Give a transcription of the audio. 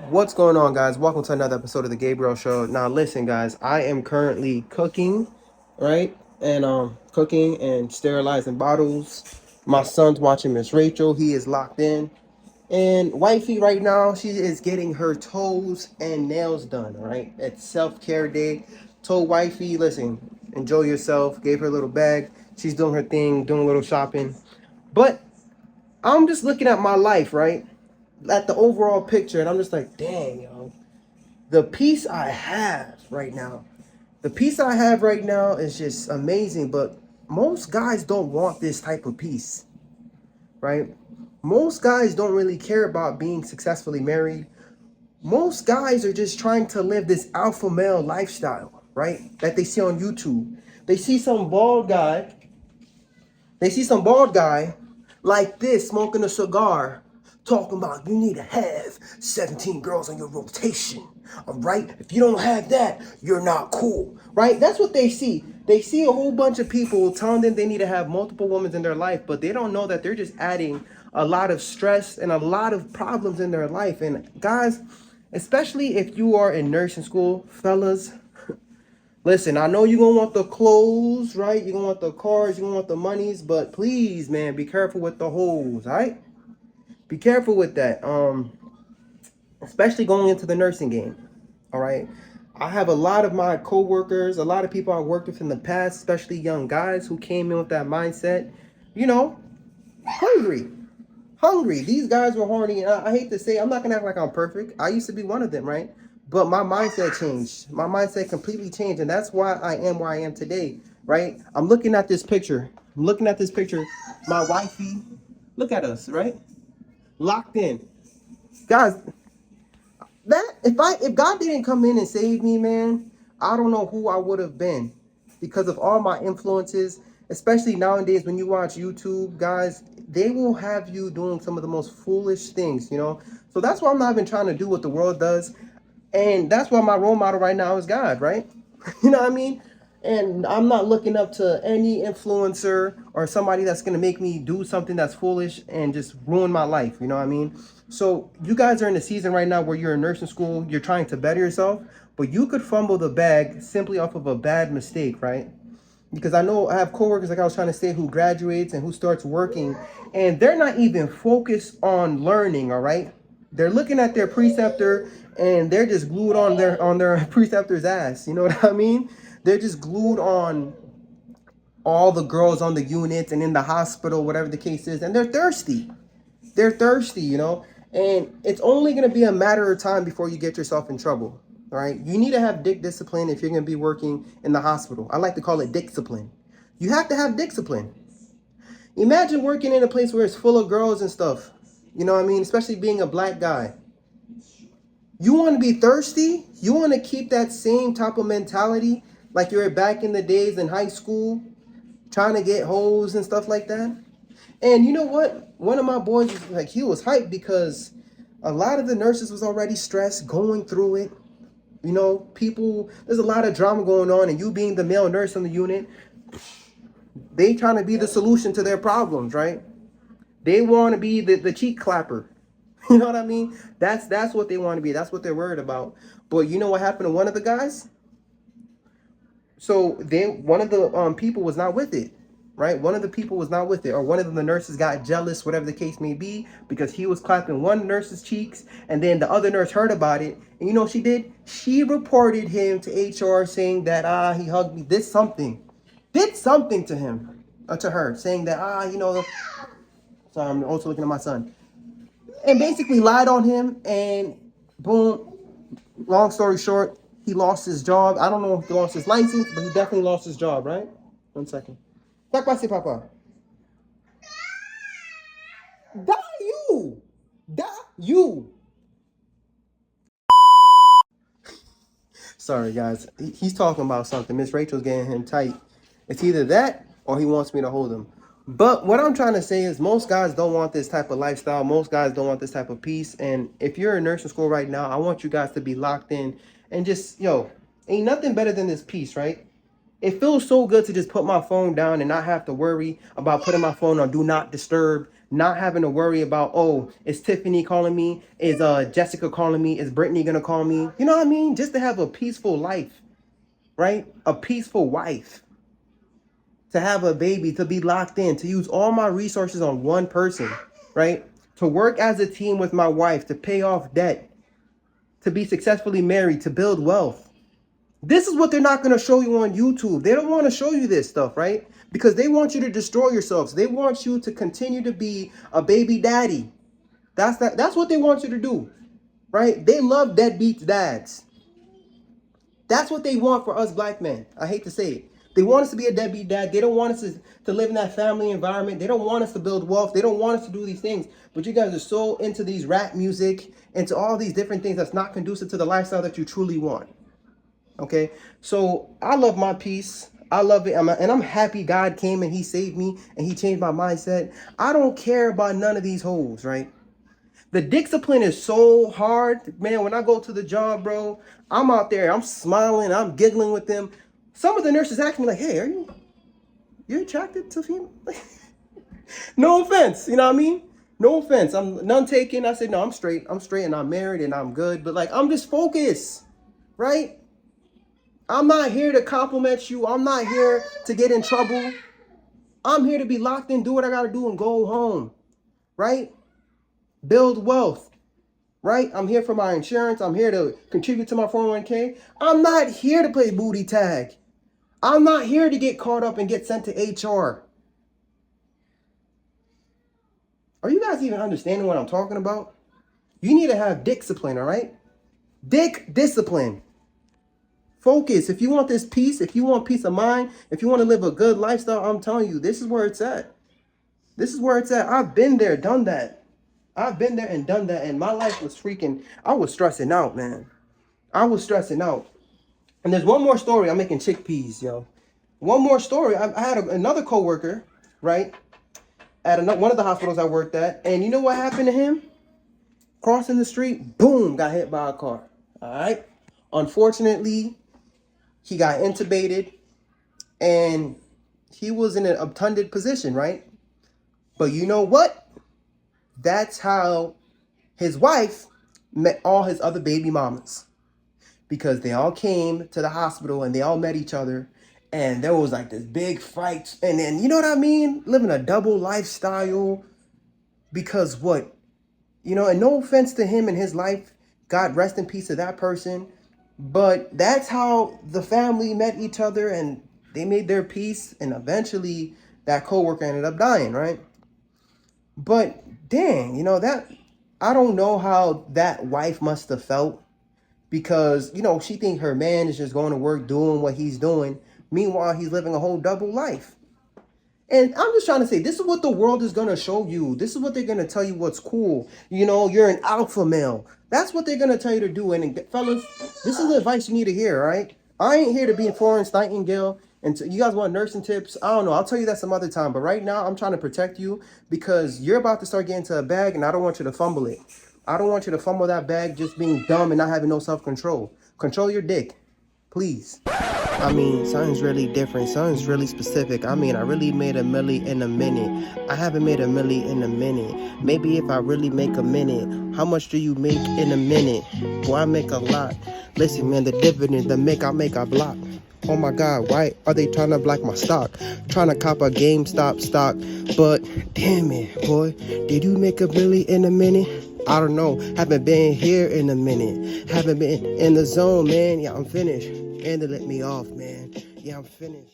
What's going on, guys? Welcome to another episode of the Gabriel Show. Now, listen, guys, I am currently cooking, right? And cooking and sterilizing bottles. My son's watching Miss Rachel. He is locked in. And wifey right now, she is getting her toes and nails done, right? It's self-care day. Told wifey, listen, enjoy yourself. Gave her a little bag. She's doing her thing, doing a little shopping. But I'm just looking at my life, right? At the overall picture, and I'm just like, dang, yo, the peace I have right now, is just amazing. But most guys don't want this type of peace, right? Most guys don't really care about being successfully married. Most guys are just trying to live this alpha male lifestyle, right? That they see on YouTube. They see some bald guy. They see some bald guy like this smoking a cigar, talking about you need to have 17 girls on your rotation. All right? If you don't have that, you're not cool. Right? That's what they see. They see a whole bunch of people telling them they need to have multiple women in their life, but they don't know that they're just adding a lot of stress and a lot of problems in their life. And guys, especially if you are in nursing school, fellas, listen, I know you're going to want the clothes, right? You're going to want the cars, you're going to want the monies, but please, man, be careful with the hoes, all right? Be careful with that, especially going into the nursing game, all right? I have a lot of my coworkers, a lot of people I worked with in the past, especially young guys who came in with that mindset, you know, hungry. These guys were horny. And I hate to say, I'm not going to act like I'm perfect. I used to be one of them, right? But my mindset changed. My mindset completely changed. And that's why I am where I am today, right? I'm looking at this picture. My wifey, look at us, right? Locked in. Guys, that if God didn't come in and save me, man, I don't know who I would have been because of all my influences, especially nowadays when you watch YouTube, guys, they will have you doing some of the most foolish things, you know? So that's why I'm not even trying to do what the world does. And that's why my role model right now is God, right? You know what I mean? And I'm not looking up to any influencer or somebody that's going to make me do something that's foolish and just ruin my life. You know what I mean? So you guys are in the season right now where you're in nursing school, you're trying to better yourself, but you could fumble the bag simply off of a bad mistake, right? Because I know I have coworkers, like I was trying to say, who graduates and who starts working, and they're not even focused on learning, all right? They're looking at their preceptor and they're just glued on their preceptor's ass. You know what I mean? They're just glued on all the girls on the units and in the hospital, whatever the case is, and they're thirsty. They're thirsty, you know? And it's only going to be a matter of time before you get yourself in trouble. All right? You need to have dick discipline if you're going to be working in the hospital. I like to call it dick discipline. You have to have discipline. Imagine working in a place where it's full of girls and stuff. You know what I mean? Especially being a black guy. You want to be thirsty? You want to keep that same type of mentality like you were back in the days in high school, trying to get hoes and stuff like that? And you know what? One of my boys was like, he was hyped because a lot of the nurses was already stressed, going through it. You know, there's a lot of drama going on, and you being the male nurse on the unit, they trying to be the solution to their problems, right? They want to be the cheek clapper. You know what I mean? That's what they want to be. That's what they're worried about. But you know what happened to one of the guys? So one of the people was not with it, right? One of the people was not with it, or one of the nurses got jealous, whatever the case may be, because he was clapping one nurse's cheeks, and then the other nurse heard about it, and you know what she did? She reported him to HR, saying that he hugged me, did something to him, to her, saying that you know. Sorry, I'm also looking at my son, and basically lied on him, and boom. Long story short, he lost his job. I don't know if he lost his license, but he definitely lost his job, right? 1 second. Papa. Da you. Sorry, guys. He's talking about something. Miss Rachel's getting him tight. It's either that or he wants me to hold him. But what I'm trying to say is most guys don't want this type of lifestyle. Most guys don't want this type of peace. And if you're in nursing school right now, I want you guys to be locked in and just, ain't nothing better than this peace, right? It feels so good to just put my phone down and not have to worry about putting my phone on do not disturb, not having to worry about, oh, is Tiffany calling me? Is Jessica calling me? Is Brittany gonna call me? You know what I mean? Just to have a peaceful life, right? A peaceful wife. To have a baby, to be locked in, to use all my resources on one person, right? To work as a team with my wife, to pay off debt, to be successfully married, to build wealth. This is what they're not going to show you on YouTube. They don't want to show you this stuff, right? Because they want you to destroy yourselves. They want you to continue to be a baby daddy. That's what they want you to do, right? They love deadbeat dads. That's what they want for us black men. I hate to say it. They want us to be a deadbeat dad. They don't want us to live in that family environment. They don't want us to build wealth. They don't want us to do these things. But you guys are so into these rap music, into all these different things that's not conducive to the lifestyle that you truly want. Okay? So I love my peace. I love it. And I'm happy God came and he saved me and he changed my mindset. I don't care about none of these hoes, right? The discipline is so hard, man. When I go to the job, bro, I'm out there, I'm smiling, I'm giggling with them. Some of the nurses ask me like, hey, are you attracted to female? No offense, you know what I mean? No offense, I'm none taken. I said, no, I'm straight and I'm married and I'm good. But like, I'm just focused, right? I'm not here to compliment you. I'm not here to get in trouble. I'm here to be locked in, do what I got to do and go home, right? Build wealth, right? I'm here for my insurance. I'm here to contribute to my 401k. I'm not here to play booty tag. I'm not here to get caught up and get sent to HR. Are you guys even understanding what I'm talking about? You need to have discipline, all right? Discipline. Focus. If you want this peace, if you want peace of mind, if you want to live a good lifestyle, I'm telling you, this is where it's at. This is where it's at. I've been there, done that. I've been there and done that, and my life was I was stressing out, man. I was stressing out. And there's one more story. I'm making chickpeas, yo. One more story. I had another coworker, right, at one of the hospitals I worked at, and you know what happened to him? Crossing the street, boom, got hit by a car. All right. Unfortunately, he got intubated, and he was in an obtunded position, right? But you know what? That's how his wife met all his other baby mamas. Because they all came to the hospital and they all met each other. And there was like this big fight. And then, you know what I mean? Living a double lifestyle. Because what? You know, and no offense to him and his life. God rest in peace to that person. But that's how the family met each other and they made their peace. And eventually that coworker ended up dying, right? But dang, you know, I don't know how that wife must have felt. Because, you know, she thinks her man is just going to work doing what he's doing. Meanwhile, he's living a whole double life. And I'm just trying to say, this is what the world is going to show you. This is what they're going to tell you what's cool. You know, you're an alpha male. That's what they're going to tell you to do. And fellas, this is the advice you need to hear, all right? I ain't here to be in Florence Nightingale. And you guys want nursing tips? I don't know. I'll tell you that some other time. But right now, I'm trying to protect you because you're about to start getting to a bag and I don't want you to fumble it. I don't want you to fumble that bag just being dumb and not having no self-control. Control your dick, please. I mean, something's really different. Something's really specific. I mean, I really made a milli in a minute. I haven't made a milli in a minute. Maybe if I really make a minute. How much do you make in a minute? Boy, I make a lot. Listen, man, the dividend, I make a block. Oh my God, why are they trying to block my stock? Trying to cop a GameStop stock. But damn it, boy, did you make a milli in a minute? I don't know. Haven't been here in a minute. Haven't been in the zone, man. Yeah, I'm finished. And they let me off, man. Yeah, I'm finished.